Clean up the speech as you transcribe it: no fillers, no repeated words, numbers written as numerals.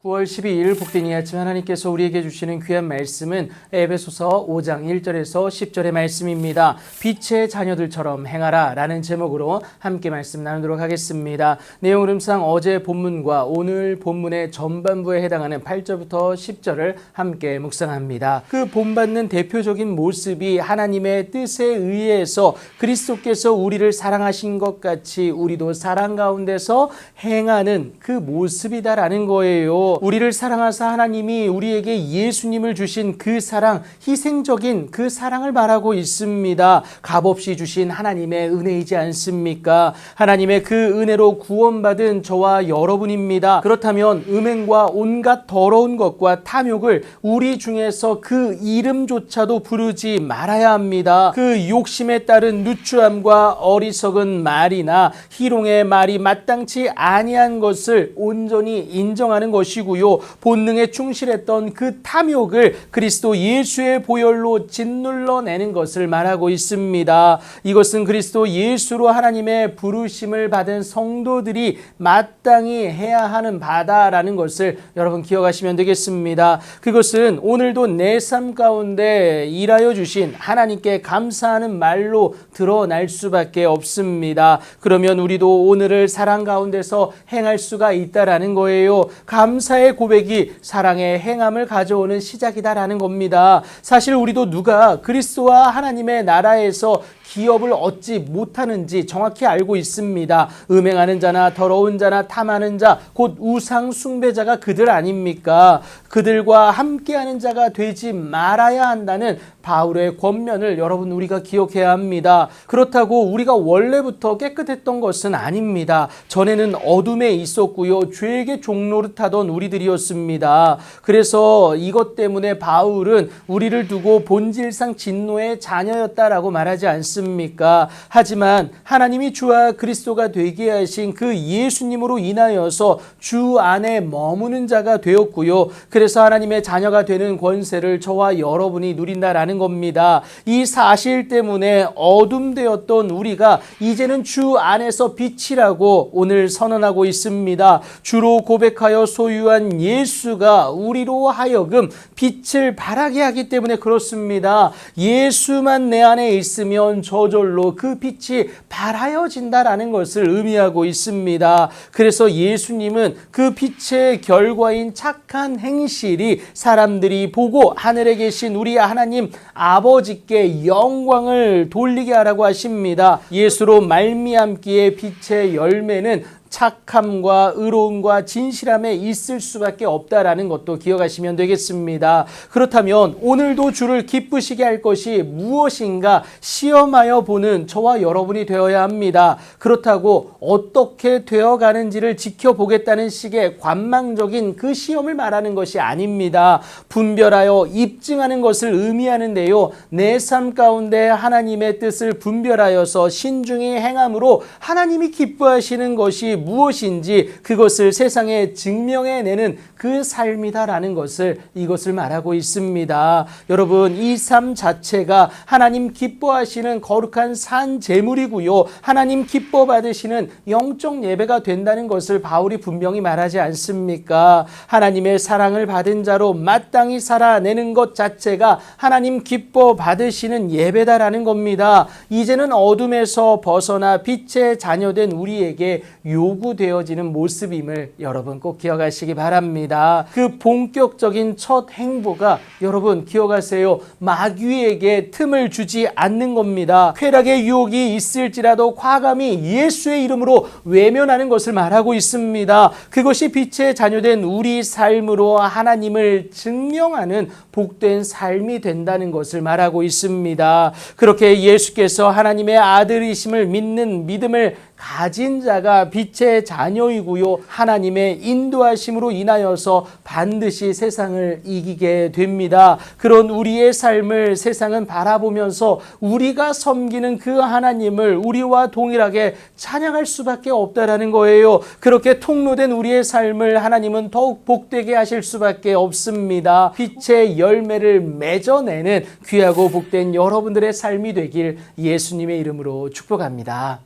9월 12일 복된 이 아침 하나님께서 우리에게 주시는 귀한 말씀은 에베소서 5장 1절에서 10절의 말씀입니다. 빛의 자녀들처럼 행하라 라는 제목으로 함께 말씀 나누도록 하겠습니다. 내용 흐름상 어제 본문과 오늘 본문의 전반부에 해당하는 8절부터 10절을 함께 묵상합니다. 그 본받는 대표적인 모습이 하나님의 뜻에 의해서 그리스도께서 우리를 사랑하신 것 같이 우리도 사랑 가운데서 행하는 그 모습이다라는 거예요. 우리를 사랑하사 하나님이 우리에게 예수님을 주신 그 사랑, 희생적인 그 사랑을 말하고 있습니다. 값없이 주신 하나님의 은혜이지 않습니까? 하나님의 그 은혜로 구원받은 저와 여러분입니다. 그렇다면 음행과 온갖 더러운 것과 탐욕을 우리 중에서 그 이름조차도 부르지 말아야 합니다. 그 욕심에 따른 누추함과 어리석은 말이나 희롱의 말이 마땅치 아니한 것을 온전히 인정하는 것이고요. 본능에 충실했던 그 탐욕을 그리스도 예수의 보혈로 짓눌러내는 것을 말하고 있습니다. 이것은 그리스도 예수로 하나님의 부르심을 받은 성도들이 마땅히 해야 하는 바다라는 것을 여러분 기억하시면 되겠습니다. 그것은 오늘도 내 삶 가운데 일하여 주신 하나님께 감사하는 말로 드러날 수밖에 없습니다. 그러면 우리도 오늘을 사랑 가운데서 행할 수가 있다라는 거예요. 감사의 고백이 사랑의 행함을 가져오는 시작이다라는 겁니다. 사실 우리도 누가 그리스도와 하나님의 나라에서 기업을 얻지 못하는지 정확히 알고 있습니다. 음행하는 자나 더러운 자나 탐하는 자, 곧 우상 숭배자가 그들 아닙니까? 그들과 함께하는 자가 되지 말아야 한다는 바울의 권면을 여러분 우리가 기억해야 합니다. 그렇다고 우리가 원래부터 깨끗했던 것은 아닙니다. 전에는 어둠에 있었고요. 죄에게 종노릇하던 우리들이었습니다. 그래서 이것 때문에 바울은 우리를 두고 본질상 진노의 자녀였다라고 말하지 않습니까? 하지만 하나님이 주와 그리스도가 되게 하신 그 예수님으로 인하여서 주 안에 머무는 자가 되었고요. 그래서 하나님의 자녀가 되는 권세를 저와 여러분이 누린다라는 겁니다. 이 사실 때문에 어둠되었던 우리가 이제는 주 안에서 빛이라고 오늘 선언하고 있습니다. 주로 고백하여 소유한 예수가 우리로 하여금 빛을 발하게 하기 때문에 그렇습니다. 예수만 내 안에 있으면 저절로 그 빛이 발하여진다라는 것을 의미하고 있습니다. 그래서 예수님은 그 빛의 결과인 착한 행실이 사람들이 보고 하늘에 계신 우리 하나님 아버지께 영광을 돌리게 하라고 하십니다. 예수로 말미암기에 빛의 열매는 착함과 의로움과 진실함에 있을 수밖에 없다라는 것도 기억하시면 되겠습니다. 그렇다면 오늘도 주를 기쁘시게 할 것이 무엇인가 시험하여 보는 저와 여러분이 되어야 합니다. 그렇다고 어떻게 되어가는지를 지켜보겠다는 식의 관망적인 그 시험을 말하는 것이 아닙니다. 분별하여 입증하는 것을 의미하는데요. 내 삶 가운데 하나님의 뜻을 분별하여서 신중히 행함으로 하나님이 기뻐하시는 것이 무엇인지 그것을 세상에 증명해내는 그 삶이다라는 것을 이것을 말하고 있습니다. 여러분, 이 삶 자체가 하나님 기뻐하시는 거룩한 산 제물이고요. 하나님 기뻐 받으시는 영적 예배가 된다는 것을 바울이 분명히 말하지 않습니까? 하나님의 사랑을 받은 자로 마땅히 살아내는 것 자체가 하나님 기뻐 받으시는 예배다라는 겁니다. 이제는 어둠에서 벗어나 빛의 자녀된 우리에게 요구되어지는 모습임을 여러분 꼭 기억하시기 바랍니다. 그 본격적인 첫 행보가 여러분 기억하세요. 마귀에게 틈을 주지 않는 겁니다. 쾌락의 유혹이 있을지라도 과감히 예수의 이름으로 외면하는 것을 말하고 있습니다. 그것이 빛의 자녀된 우리 삶으로 하나님을 증명하는 복된 삶이 된다는 것을 말하고 있습니다. 그렇게 예수께서 하나님의 아들이심을 믿는 믿음을 가진 자가 빛의 자녀이고요. 하나님의 인도하심으로 인하여서 반드시 세상을 이기게 됩니다. 그런 우리의 삶을 세상은 바라보면서 우리가 섬기는 그 하나님을 우리와 동일하게 찬양할 수밖에 없다라는 거예요. 그렇게 통로된 우리의 삶을 하나님은 더욱 복되게 하실 수밖에 없습니다. 빛의 열매를 맺어내는 귀하고 복된 여러분들의 삶이 되길 예수님의 이름으로 축복합니다.